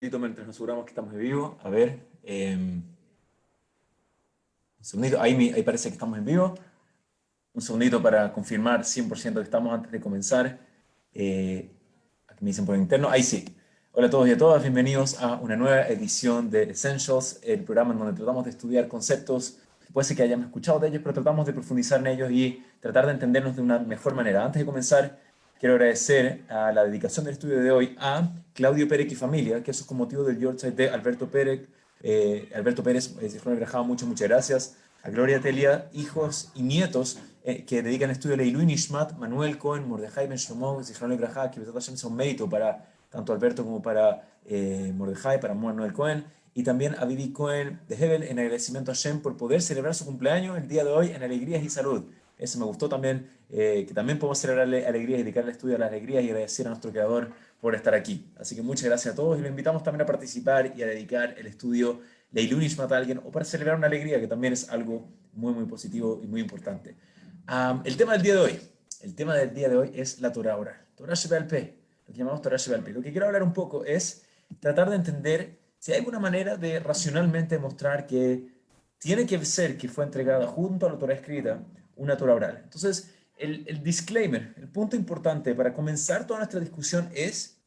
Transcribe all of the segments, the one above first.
Mientras nos aseguramos que estamos en vivo. A ver, un segundito. Ahí parece que estamos en vivo. Un segundito para confirmar 100% que estamos antes de comenzar. Aquí me dicen por interno. Ahí sí. Hola a todos y a todas. Bienvenidos a una nueva edición de Essentials, el programa en donde tratamos de estudiar conceptos. Puede ser que hayamos escuchado de ellos, pero tratamos de profundizar en ellos y tratar de entendernos de una mejor manera. Antes de comenzar, quiero agradecer a la dedicación del estudio de hoy a Claudio Pérez y familia, que eso es con motivo del Yorkshire de Alberto Pérez. Alberto Pérez, muchas gracias. A Gloria Telia, hijos y nietos que dedican el estudio de Leilu Nishmat, Manuel Cohen, Mordejai Ben Shlomo, Zichron Lebraja, que son mérito para tanto Alberto como para Mordejai, para Manuel Cohen, y también a Vivi Cohen de Hebel en agradecimiento a Shem por poder celebrar su cumpleaños el día de hoy en alegrías y salud. Eso me gustó también, que también podemos celebrarle alegrías y dedicarle el estudio a las alegrías y agradecer a nuestro creador por estar aquí. Así que muchas gracias a todos y lo invitamos también a participar y a dedicar el estudio Leilu Nishmat a alguien o para celebrar una alegría, que también es algo muy positivo y muy importante. El tema del día de hoy. El tema del día de hoy es la Torah oral. Torah Sheba'al Peh, lo que llamamos Torah Sheba'al Peh. Lo que quiero hablar un poco es tratar de entender si hay alguna manera de racionalmente demostrar que tiene que ser que fue entregada junto a la Torah escrita una Torah oral. Entonces, el disclaimer, el punto importante para comenzar toda nuestra discusión es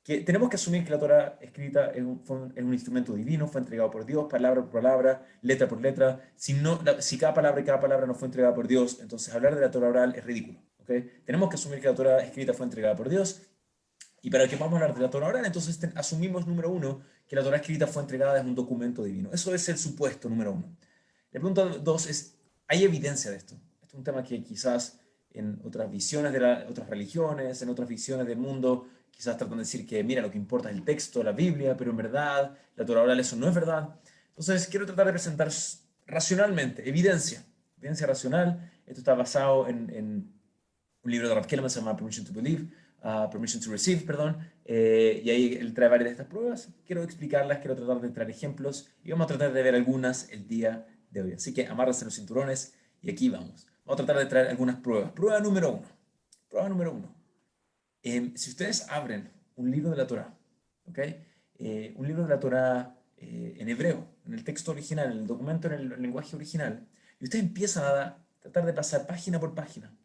que tenemos que asumir que la Torah escrita es un instrumento divino, fue entregado por Dios, palabra por palabra, letra por letra. Si cada palabra y cada palabra no fue entregada por Dios, entonces hablar de la Torah oral es ridículo. ¿Okay? Tenemos que asumir que la Torah escrita fue entregada por Dios. Y para que vamos a hablar de la Torah oral, entonces asumimos, número uno, que la Torah escrita fue entregada en un documento divino. Eso es el supuesto número uno. La pregunta dos es, ¿hay evidencia de esto? Esto es un tema que quizás en otras visiones de otras religiones, en otras visiones del mundo, quizás tratan de decir que, mira, lo que importa es el texto, la Biblia, pero en verdad, la Torah oral eso no es verdad. Entonces, quiero tratar de presentar racionalmente, evidencia racional. Esto está basado en un libro de Rav Kelman, se llama Permission to Believe, Permission to Receive, perdón, y ahí él trae varias de estas pruebas. Quiero explicarlas, quiero tratar de traer ejemplos y vamos a tratar de ver algunas el día de hoy. Así que amárrense los cinturones y aquí vamos. Vamos a tratar de traer algunas pruebas. Prueba número uno. Prueba número uno. Si ustedes abren un libro de la Torah, ¿ok? Un libro de la Torah en hebreo, en el texto original, en el documento, en el lenguaje original, y ustedes empiezan a tratar de pasar página por página,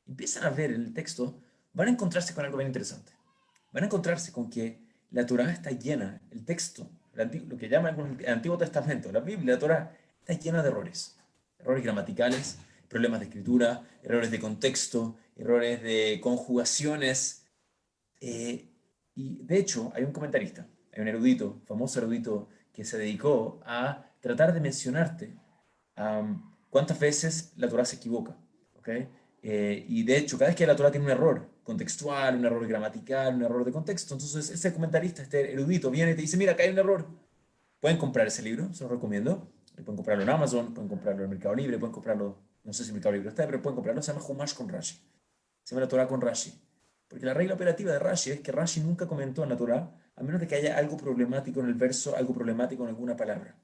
empiezan a ver el texto, van a encontrarse con algo bien interesante. Van a encontrarse con que la Torah está llena, el texto, lo que llaman el Antiguo Testamento, la Biblia, la Torah, está llena de errores. Errores gramaticales, problemas de escritura, errores de contexto, errores de conjugaciones. eh, y de hecho, hay un comentarista, hay un erudito, famoso erudito, que se dedicó a tratar de mencionarte cuántas veces la Torah se equivoca. ¿Ok? Y de hecho, cada vez que la Torah tiene un error contextual, un error gramatical, un error de contexto, entonces ese comentarista, este erudito, viene y te dice, mira, acá hay un error. Pueden comprar ese libro, se lo recomiendo. Pueden comprarlo en Amazon, pueden comprarlo en Mercado Libre, pueden comprarlo, no sé si Mercado Libre está, pero pueden comprarlo. Se llama Humash con Rashi. Se llama la Torah con Rashi. Porque la regla operativa de Rashi es que Rashi nunca comentó en la Torah, a menos de que haya algo problemático en el verso, algo problemático en alguna palabra.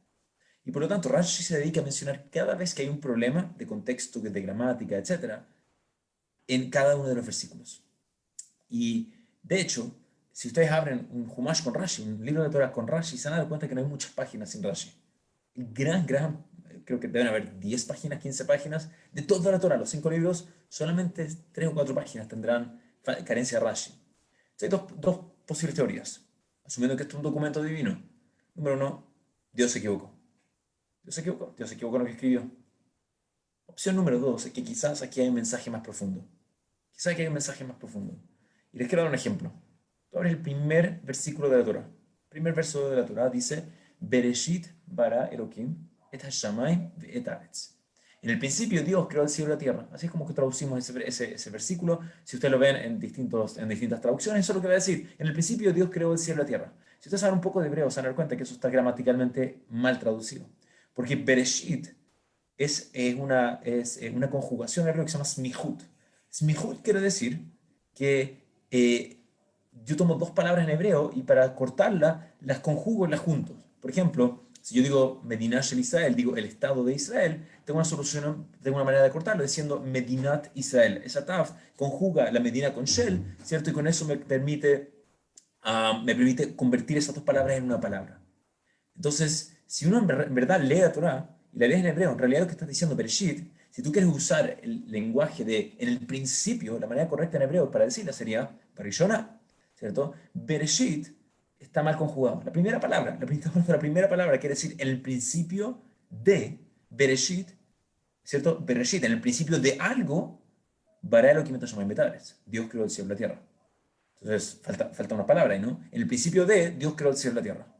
Y por lo tanto, Rashi se dedica a mencionar cada vez que hay un problema de contexto, de gramática, etcétera, en cada uno de los versículos. Y de hecho, si ustedes abren un Humash con Rashi, un libro de Torah con Rashi, se van a dar cuenta que no hay muchas páginas sin Rashi. Creo que deben haber 10 páginas, 15 páginas de toda la Torah, los 5 libros, solamente 3 o 4 páginas tendrán carencia de Rashi. Entonces, hay dos posibles teorías, asumiendo que esto es un documento divino. Número uno, Dios se equivocó. Dios se equivocó en lo que escribió. Opción número dos es que quizás aquí hay un mensaje más profundo. Quizás aquí hay un mensaje más profundo. Y les quiero dar un ejemplo. Tú abres el primer versículo de la Torah. El primer verso de la Torah dice, Bereshit bara Elohim et hashamayim ve'et haaretz. En el principio Dios creó el cielo y la tierra. Así es como que traducimos ese versículo. Si ustedes lo ven en distintas traducciones, eso es lo que va a decir. En el principio Dios creó el cielo y la tierra. Si ustedes saben un poco de hebreo, se van a dar cuenta que eso está gramaticalmente mal traducido. Porque Bereshit es una conjugación en hebreo que se llama smihut. Smihut quiere decir que yo tomo dos palabras en hebreo y para cortarlas las conjugo y las junto. Por ejemplo, si yo digo Medinat Shel Israel, digo el Estado de Israel, tengo una manera de cortarlo diciendo Medinat Israel. Esa taf conjuga la Medina con Shel, ¿cierto? Y con eso me permite me permite convertir esas dos palabras en una palabra. Entonces, si uno en verdad lee la Torah y la lees en hebreo, en realidad lo que estás diciendo, Bereshit, si tú quieres usar el lenguaje de en el principio, la manera correcta en hebreo para decirla sería Barishona, ¿cierto? Bereshit está mal conjugado. La primera palabra quiere decir en el principio de Bereshit, ¿cierto? Bereshit, en el principio de algo, bara Elohim et hashamayim betaaretz. Dios creó el cielo y la tierra. Entonces, falta una palabra ahí, ¿no? En el principio de Dios creó el cielo y la tierra.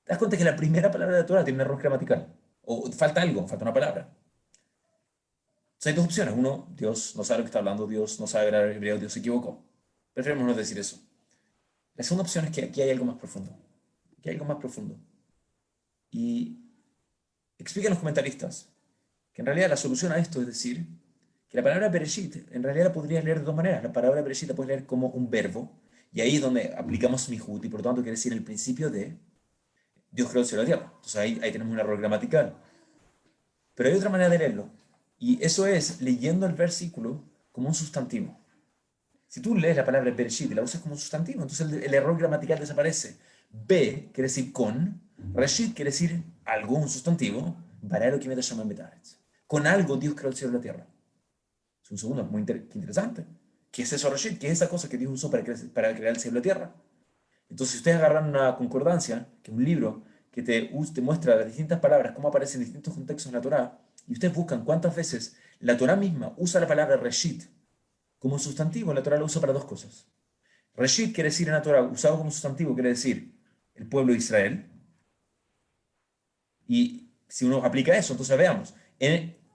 ¿Te das cuenta que la primera palabra de la Torah tiene un error gramatical? O falta algo, falta una palabra. Entonces hay dos opciones. Uno, Dios no sabe lo que está hablando, Dios no sabe hablar hebreo, Dios se equivocó. Preferimos no decir eso. La segunda opción es que aquí hay algo más profundo. Aquí hay algo más profundo. Y explican los comentaristas que en realidad la solución a esto es decir que la palabra Bereshit en realidad la podrías leer de dos maneras. La palabra Bereshit la puedes leer como un verbo, y ahí es donde aplicamos mihut, y por lo tanto quiere decir el principio de Dios creó el cielo y la tierra. Entonces ahí tenemos un error gramatical. Pero hay otra manera de leerlo, y eso es leyendo el versículo como un sustantivo. Si tú lees la palabra Bereshit y la usas como un sustantivo, entonces el error gramatical desaparece. Be quiere decir con, Reshit quiere decir algo, un sustantivo, bara Elohim et hashamayim betaaretz. Con algo Dios creó el cielo y la tierra. Es un segundo, muy interesante. ¿Qué es eso, Reshit? ¿Qué es esa cosa que Dios usó para crear el cielo y la tierra? Entonces, si ustedes agarran una concordancia, que es un libro que te muestra las distintas palabras, cómo aparecen en distintos contextos en la Torá, y ustedes buscan cuántas veces la Torá misma usa la palabra Reshit como sustantivo, la Torá lo usa para dos cosas. Reshit quiere decir en la Torá, usado como sustantivo, quiere decir el pueblo de Israel. Y si uno aplica eso, entonces veamos,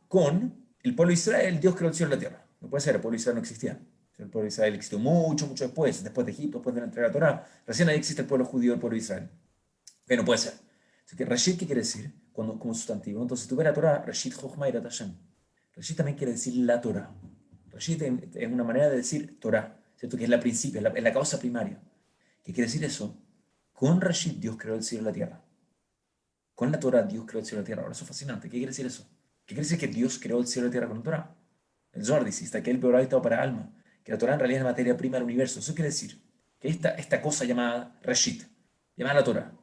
con el pueblo de Israel, Dios creó el cielo y la tierra. No puede ser, el pueblo de Israel no existía. El pueblo de Israel existió mucho, mucho después de Egipto, después de la entrega de la Torá. Recién ahí existe el pueblo judío, el pueblo de Israel. Que no puede ser. Así que Reshit, ¿qué quiere decir como sustantivo? Entonces, tú ves la Torá, Reshit Chochma Yirat Hashem. Reshit también quiere decir la Torá. Reshit es una manera de decir Torá, ¿cierto? Que es la principio, es la causa primaria. ¿Qué quiere decir eso? Con Reshit Dios creó el cielo y la tierra. Con la Torah Dios creó el cielo y la tierra. Ahora eso es fascinante. ¿Qué quiere decir eso? ¿Qué quiere decir que Dios creó el cielo y la tierra con la Torah? El Zohar dice, está que el peor estado para alma, que la Torah en realidad es la materia prima del universo. Eso quiere decir que esta cosa llamada Reshit, llamada la Torah,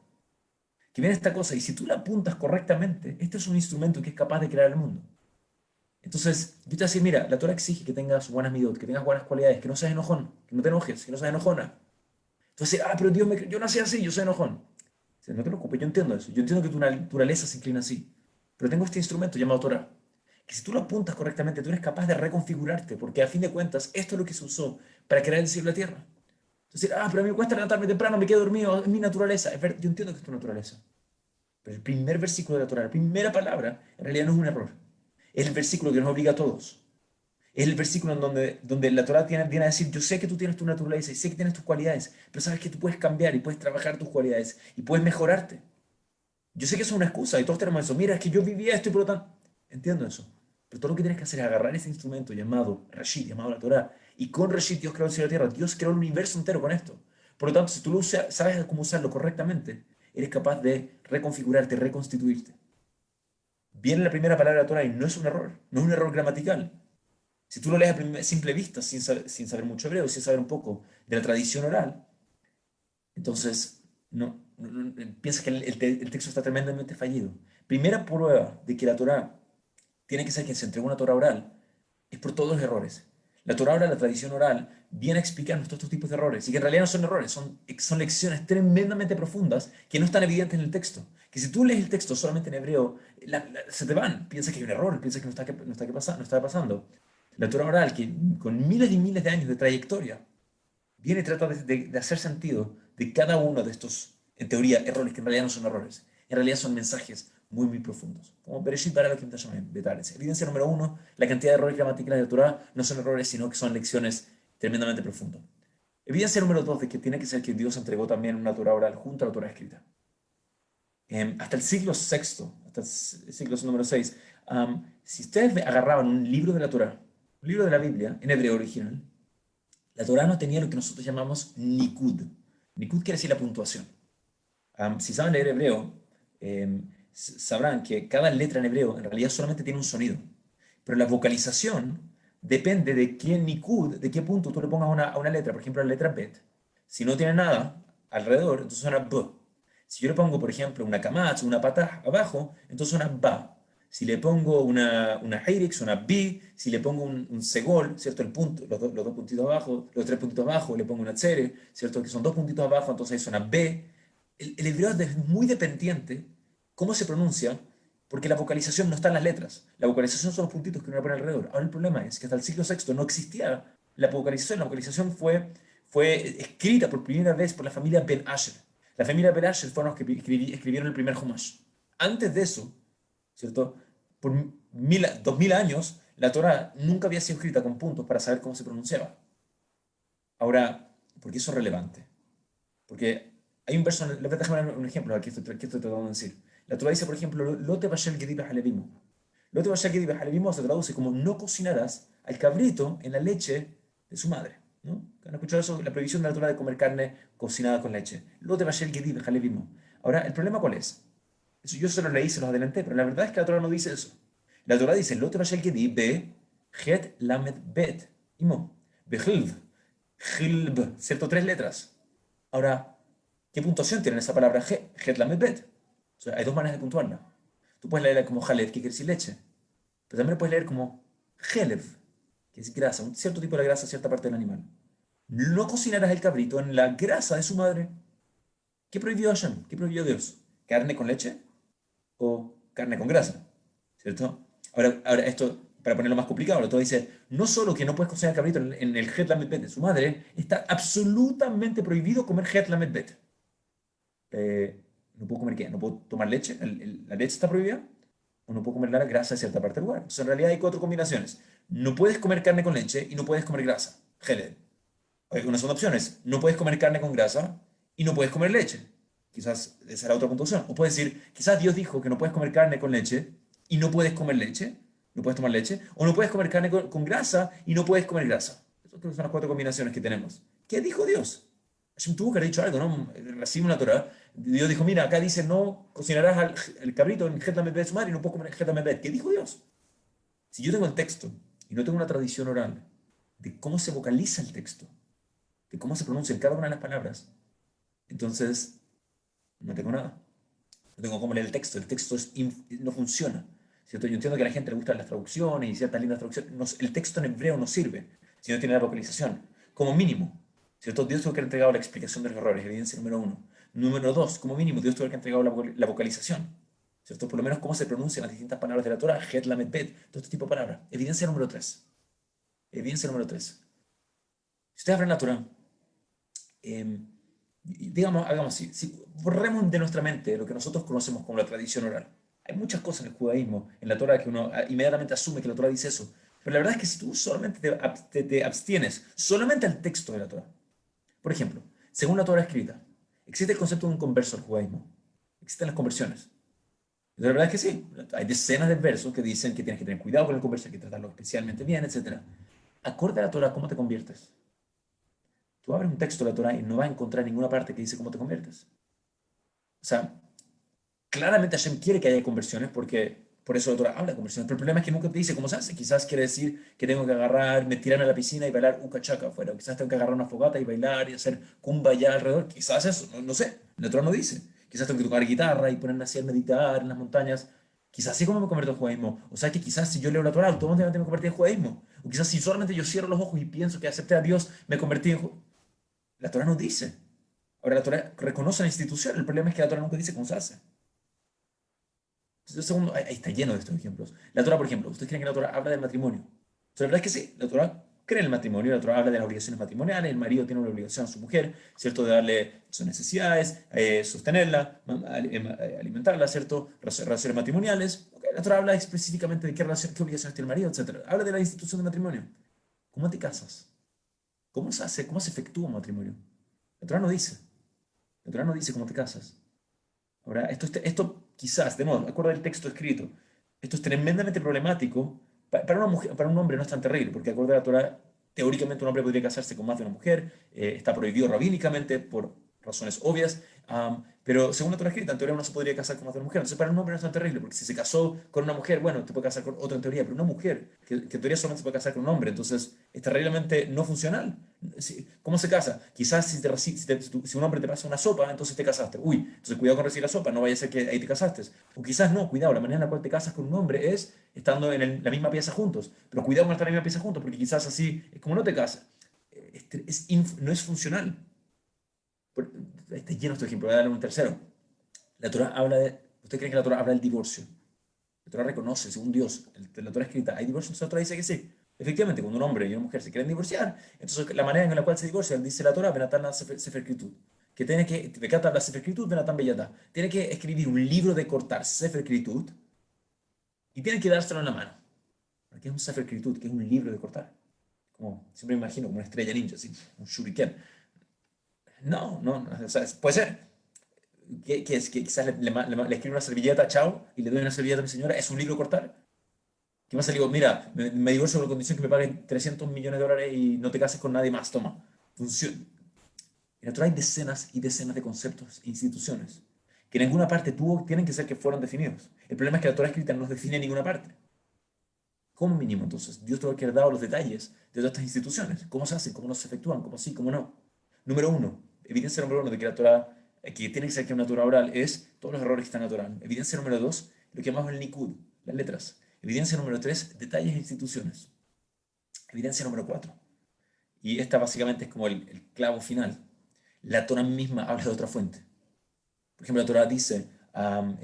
que viene esta cosa y si tú la apuntas correctamente, este es un instrumento que es capaz de crear el mundo. Entonces, yo te voy a decir, mira, la Torah exige que tengas buenas midot, que tengas buenas cualidades, que no seas enojón, que no te enojes, que no seas enojona. Entonces, pero Dios yo nací así, yo soy enojón. No te preocupes, yo entiendo eso. Yo entiendo que tu naturaleza se inclina así. Pero tengo este instrumento llamado Torah, que si tú lo apuntas correctamente, tú eres capaz de reconfigurarte, porque a fin de cuentas, esto es lo que se usó para crear el cielo y la tierra. Entonces, pero a mí me cuesta levantarme temprano, me quedo dormido, es mi naturaleza. Yo entiendo que es tu naturaleza. Pero el primer versículo de la Torah, la primera palabra, en realidad no es un error. Es el versículo que nos obliga a todos. Es el versículo en donde la Torah viene a decir, yo sé que tú tienes tu naturaleza y sé que tienes tus cualidades, pero sabes que tú puedes cambiar y puedes trabajar tus cualidades y puedes mejorarte. Yo sé que eso es una excusa y todos tenemos eso. Mira, es que yo vivía esto y por lo tanto... Entiendo eso. Pero todo lo que tienes que hacer es agarrar ese instrumento llamado Rashid, llamado la Torah, y con Rashid Dios creó el cielo y la tierra. Dios creó el universo entero con esto. Por lo tanto, si tú sabes cómo usarlo correctamente, eres capaz de reconfigurarte, reconstituirte. Viene la primera palabra de la Torah y no es un error, no es un error gramatical. Si tú lo lees a simple vista, sin saber mucho hebreo, sin saber un poco de la tradición oral, entonces piensas que el texto está tremendamente fallido. Primera prueba de que la Torah tiene que ser quien se entregó una Torah oral es por todos los errores. La Torah oral, la tradición oral, viene a explicarnos todos estos tipos de errores, y que en realidad no son errores, son lecciones tremendamente profundas que no están evidentes en el texto. Que si tú lees el texto solamente en hebreo, se te van, piensas que hay un error, piensas que no está pasando. La Torah oral, que con miles y miles de años de trayectoria, viene y trata de hacer sentido de cada uno de estos, en teoría, errores, que en realidad no son errores. En realidad son mensajes muy, muy profundos. Como Bereshit bara Elohim et hashamayim betaaretz. Evidencia número uno, la cantidad de errores gramaticales de la Torah no son errores, sino que son lecciones tremendamente profundas. Evidencia número dos, de que tiene que ser que Dios entregó también una Torah oral junto a la Torah escrita. Hasta el siglo sexto, hasta el siglo número 6, si ustedes agarraban un libro de la Torah, un libro de la Biblia, en hebreo original, la Torah no tenía lo que nosotros llamamos nikud. Nikud quiere decir la puntuación. Si saben leer hebreo, sabrán que cada letra en hebreo en realidad solamente tiene un sonido. Pero la vocalización depende de qué nikud, de qué punto tú le pongas a una letra. Por ejemplo, la letra bet. Si no tiene nada, alrededor, entonces suena B. Si yo le pongo, por ejemplo, una kamatz, una patah abajo, entonces suena ba. Si le pongo una Heirix, una B, si le pongo un segol, ¿cierto? El punto, los dos puntitos abajo, los tres puntitos abajo, le pongo una tsere, ¿cierto? Que son dos puntitos abajo, entonces ahí suena B. El hebreo es muy dependiente cómo se pronuncia, porque la vocalización no está en las letras. La vocalización son los puntitos que uno pone alrededor. Ahora el problema es que hasta el siglo VI no existía la vocalización. La vocalización fue escrita por primera vez por la familia Ben Asher. La familia Ben Asher fueron los que escribieron el primer Humash. Antes de eso, ¿cierto? Por 2000 años, la Torah nunca había sido escrita con puntos para saber cómo se pronunciaba. Ahora, ¿por qué eso es relevante? Porque hay un verso, déjame dar un ejemplo aquí, que estoy tratando de decir. La Torah dice, por ejemplo, Lote Bashel Gedib Halevimo. Lote Bashel Gedib Halevimo se traduce como no cocinarás al cabrito en la leche de su madre. ¿No? ¿Han escuchado eso? La prohibición de la Torah de comer carne cocinada con leche. Lote Bashel Gedib Halevimo. Ahora, ¿el problema cuál es? Eso yo se los leí, se los adelanté, pero la verdad es que la Torah no dice eso. La Torah dice, Lote Bashel Gedib be Het Lamed Bet. Imo. Behilv. Hilb. ¿Cierto? Tres letras. Ahora, ¿qué puntuación tiene esa palabra Het Lamed Bet? O sea, hay dos maneras de puntuarla. Tú puedes leerla como Jaleb, que quiere decir leche, pero también la puedes leer como Jelev, que es grasa, un cierto tipo de grasa, cierta parte del animal. No cocinarás el cabrito en la grasa de su madre. ¿Qué prohibió Hashem? ¿Qué prohibió Dios? ¿Carne con leche o carne con grasa? ¿Cierto? Ahora esto, para ponerlo más complicado, la Torah dice, no solo que no puedes cocinar el cabrito en el Het Lamed Bet de su madre, está absolutamente prohibido comer Het Lamed Bet. ¿No puedo comer qué? ¿No puedo tomar leche? ¿La leche está prohibida? ¿O no puedo comer la grasa de cierta parte del lugar? Entonces, en realidad hay cuatro combinaciones. No puedes comer carne con leche y no puedes comer grasa. Geled. Una segunda opción es, no puedes comer carne con grasa y no puedes comer leche. Quizás esa será otra puntuación. O puedes decir, quizás Dios dijo que no puedes comer carne con leche y no puedes comer leche, no puedes tomar leche, o no puedes comer carne con grasa y no puedes comer grasa. Esas son las cuatro combinaciones que tenemos. ¿Qué dijo Dios? Hashem tuvo que haber dicho algo, ¿no? Recibe una Torah. Dios dijo, mira, acá dice, no cocinarás el cabrito en Het Lamed Bet de su madre y no puedo comer en Het Lamed Bet. ¿Qué dijo Dios? Si yo tengo el texto y no tengo una tradición oral de cómo se vocaliza el texto, de cómo se pronuncian cada una de las palabras, entonces no tengo nada. No tengo cómo leer el texto no funciona. ¿Cierto? Yo entiendo que a la gente le gustan las traducciones y ciertas lindas traducciones. El texto en hebreo no sirve si no tiene la vocalización. Como mínimo, ¿cierto? Dios tuvo que haber entregado la explicación de los errores, evidencia número uno. Número dos, como mínimo, Dios tuvo que haber entregado la vocalización. ¿Cierto? Por lo menos cómo se pronuncian las distintas palabras de la Torah, Het Lamed Bet, todo este tipo de palabras. Evidencia número tres. Evidencia número tres. Si ustedes abren la Torah, digamos, hagamos así, si borremos de nuestra mente lo que nosotros conocemos como la tradición oral. Hay muchas cosas en el judaísmo, en la Torah, que uno inmediatamente asume que la Torah dice eso. Pero la verdad es que si tú solamente te abstienes solamente al texto de la Torah, por ejemplo, según la Torah escrita, existe el concepto de un converso al judaísmo. Existen las conversiones. Y la verdad es que sí, hay decenas de versos que dicen que tienes que tener cuidado con el converso, hay que tratarlo especialmente bien, etc. Acorde a la Torah, ¿cómo te conviertes? Tú abres un texto de la Torah y no vas a encontrar ninguna parte que dice cómo te conviertes. O sea, claramente Hashem quiere que haya conversiones porque por eso la Torah habla de conversiones. Pero el problema es que nunca te dice cómo se hace. Quizás quiere decir que tengo que agarrar, tirarme a la piscina y bailar ukachaca afuera. O quizás tengo que agarrar una fogata y bailar y hacer kumbaya alrededor. Quizás eso, no sé. La Torah no dice. Quizás tengo que tocar guitarra y ponerme así a meditar en las montañas. Quizás así como me convierto al judaísmo. O sea que quizás si yo leo la Torah, automáticamente me convertí en judaísmo. O quizás si solamente yo cierro los ojos y pienso que acepté a Dios, me convertí en judaísmo. La Torah no dice. Ahora, la Torah reconoce la institución. El problema es que la Torah nunca dice cómo se hace. Entonces, segundo, ahí está lleno de estos ejemplos. La Torah, por ejemplo, ¿ustedes creen que la Torah habla del matrimonio? Entonces, la verdad es que sí. La Torah cree en el matrimonio. La Torah habla de las obligaciones matrimoniales. El marido tiene una obligación a su mujer, ¿cierto? De darle sus necesidades, sostenerla, alimentarla, ¿cierto? Relaciones matrimoniales. Okay. La Torah habla específicamente de qué obligaciones tiene el marido, etc. Habla de la institución de matrimonio. ¿Cómo te casas? ¿Cómo se hace? ¿Cómo se efectúa un matrimonio? La Torah no dice. La Torah no dice cómo te casas. Ahora, esto quizás, de nuevo, acuerdo del texto escrito, esto es tremendamente problemático. Para una mujer, para un hombre no es tan terrible, porque acuerdo a la Torah, teóricamente un hombre podría casarse con más de una mujer, está prohibido rabínicamente por razones obvias, Pero según la Torah escrita, en teoría uno se podría casar con más de una mujer. Entonces para un hombre no es tan terrible, porque si se casó con una mujer, bueno, te puede casar con otra en teoría, pero una mujer, que en teoría solamente se puede casar con un hombre, entonces es terriblemente no funcional. ¿Cómo se casa? Quizás si un hombre te pasa una sopa, entonces te casaste. Uy, entonces cuidado con recibir la sopa, no vaya a ser que ahí te casaste. O quizás no, cuidado, la manera en la cual te casas con un hombre es estando en la misma pieza juntos. Pero cuidado con estar en la misma pieza juntos, porque quizás así es como no te casas. No es funcional. Está lleno este ejemplo, voy a darle un tercero. La Torah habla de, ¿usted cree que la Torah habla del divorcio? La Torah reconoce, según Dios, la Torah escrita, ¿hay divorcio? La Torah dice que sí. Efectivamente, cuando un hombre y una mujer se quieren divorciar, entonces la manera en la cual se divorcian, dice la Torah, Benatán la Sefer Escritud, que tiene que, Bekata la Sefer Escritud, Benatán Beyatá, tiene que escribir un libro de cortar, Sefer Escritud, y tiene que dárselo en la mano. ¿Qué es un Sefer Escritud? ¿Qué es un libro de cortar? Como, siempre me imagino, como una estrella ninja, así, un shuriken. No, no, no, o sea, puede ser. ¿Qué es? ¿Que quizás le escribo una servilleta, chao, y le doy una servilleta a mi señora? ¿Es un libro de cortar? ¿Qué más le digo? Mira, me divorcio con la condición que me paguen 300 millones de dólares y no te cases con nadie más, toma. Funciona. En otro hay decenas y decenas de conceptos e instituciones que en ninguna parte tienen que ser que fueron definidos. El problema es que la Torah escrita no los define en ninguna parte. Como mínimo, entonces, Dios tuvo que haber dado los detalles de todas estas instituciones. ¿Cómo se hacen? ¿Cómo no se efectúan? ¿Cómo sí? ¿Cómo no? Número uno, evidencia número uno de que la Torah, que tiene que ser que una Torah oral, es todos los errores que están en la Torah. Evidencia número dos, lo que llamamos el Nikud, las letras. Evidencia número tres, detalles e instituciones. Evidencia número cuatro, y esta básicamente es como el clavo final. La Torah misma habla de otra fuente. Por ejemplo, la Torah dice,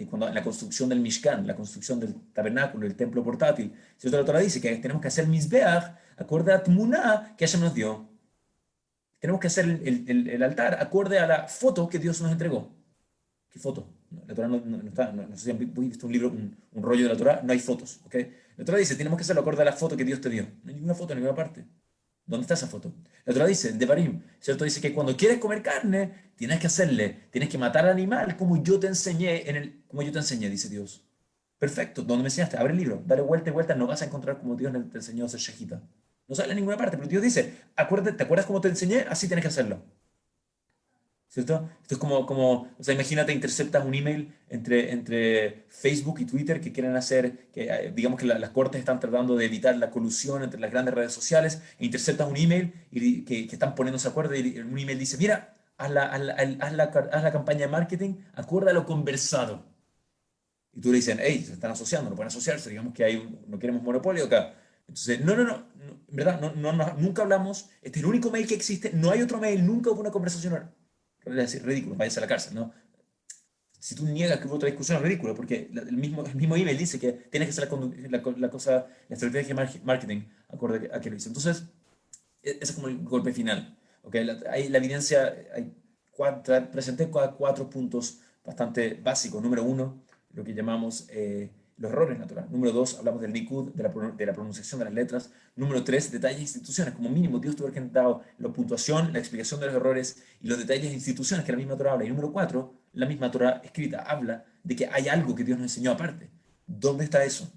cuando en la construcción del Mishkan, la construcción del tabernáculo, el templo portátil, la Torah dice que tenemos que hacer Mizbeach acorde a Tmuná que Hashem nos dio. Tenemos que hacer el altar acorde a la foto que Dios nos entregó. ¿Qué foto? La Torah no está, no sé si han visto un libro, un rollo de la Torah, no hay fotos. ¿Okay? La Torah dice, tenemos que hacerlo acorde a la foto que Dios te dio. No hay ninguna foto en ninguna parte. ¿Dónde está esa foto? La otra dice, de Barim, ¿cierto? Dice que cuando quieres comer carne, tienes que matar al animal como yo te enseñé, como yo te enseñé, dice Dios. Perfecto, ¿dónde me enseñaste? Abre el libro, dale vuelta y vuelta, no vas a encontrar como Dios te enseñó a ser shejita. No sale en ninguna parte, pero Dios dice, ¿te acuerdas cómo te enseñé? Así tienes que hacerlo. ¿Cierto? Esto es o sea, imagínate, interceptas un email entre Facebook y Twitter que quieren hacer, que digamos que las cortes están tratando de evitar la colusión entre las grandes redes sociales, e interceptas un email que están poniéndose de acuerdo y un email dice, mira, haz la campaña de marketing acorde a lo conversado. Y tú le dicen, hey, se están asociando, no pueden asociarse, digamos que no queremos monopolio acá. Entonces, no, en verdad, nunca hablamos, este es el único mail que existe, no hay otro mail, nunca hubo una conversación. Es ridículo, váyase a la cárcel, ¿no? Si tú niegas que hubo otra discusión es ridículo, porque el mismo email dice que tienes que hacer la estrategia de marketing acorde a que lo hizo. Entonces, ese es como el golpe final. ¿Okay? La evidencia, presenté cuatro puntos bastante básicos. Número uno, lo que llamamos los errores naturales. Número dos, hablamos del Nikud, de la pronunciación de las letras. Número tres, detalles e instituciones. Como mínimo, Dios tuvo que haber dado la puntuación, la explicación de los errores y los detalles e instituciones que la misma Torah habla. Y número cuatro, la misma Torah escrita habla de que hay algo que Dios nos enseñó aparte. ¿Dónde está eso?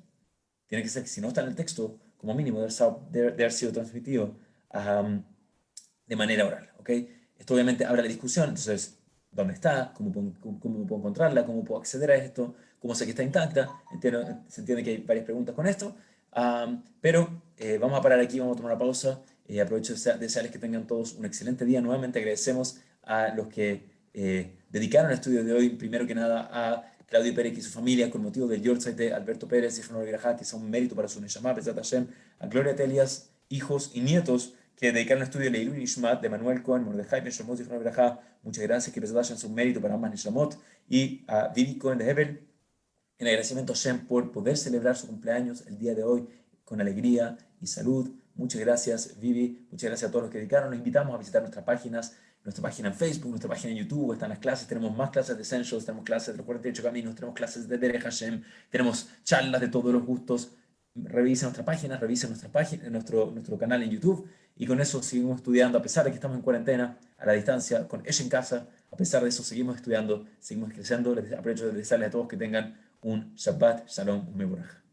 Tiene que ser que si no está en el texto, como mínimo debe haber sido transmitido de manera oral. ¿Ok? Esto obviamente abre la discusión, entonces, ¿dónde está? ¿Cómo puedo encontrarla? ¿Cómo puedo acceder a esto? ¿Cómo sé que está intacta? Se entiende que hay varias preguntas con esto, pero vamos a parar aquí, vamos a tomar una pausa. Aprovecho de desearles que tengan todos un excelente día. Nuevamente agradecemos a los que dedicaron el estudio de hoy, primero que nada a Claudio Pérez y su familia, con motivo del Yortzeit de Alberto Pérez y Fernando Virajá, que es un mérito para su Neshama, Besat Hashem, a Gloria Telias, hijos y nietos que dedicaron el estudio de Leilun Ishmat de Manuel Cohen, Mordejai Ben Shomot y Fernando Virajá. Muchas gracias, que Besat Hashem es un mérito para ambas Neshamot, y a Vivi Cohen de Hebel, en agradecimiento a Hashem por poder celebrar su cumpleaños el día de hoy con alegría y salud. Muchas gracias, Vivi. Muchas gracias a todos los que dedicaron. Los invitamos a visitar nuestras páginas, nuestra página en Facebook, nuestra página en YouTube. Están las clases. Tenemos más clases de Essentials, tenemos clases de los 48 caminos, tenemos clases de Derech Hashem, tenemos charlas de todos los gustos. Revisen nuestra página, revisen nuestro canal en YouTube. Y con eso seguimos estudiando, a pesar de que estamos en cuarentena, a la distancia, con ella en casa. A pesar de eso, seguimos estudiando, seguimos creciendo. Les aprovecho de desearles a todos que tengan un Shabbat Shalom Mevorach.